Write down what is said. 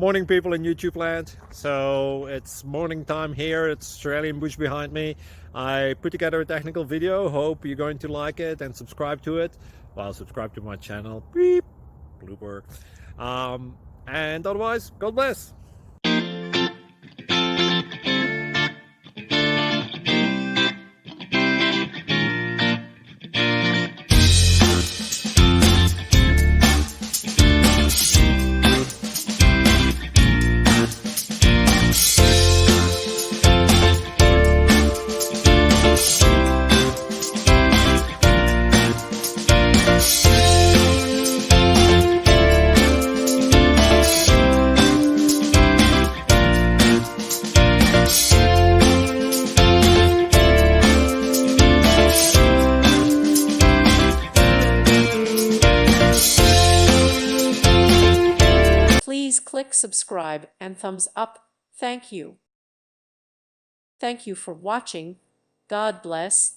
Morning, people in YouTube land. So it's morning time here. It's Australian bush behind me. I put together a technical video. Hope you're going to like it and subscribe to it. Well, subscribe to my channel. Beep. Blooper. And otherwise, God bless. Please click subscribe and thumbs up. Thank you. Thank you for watching. God bless.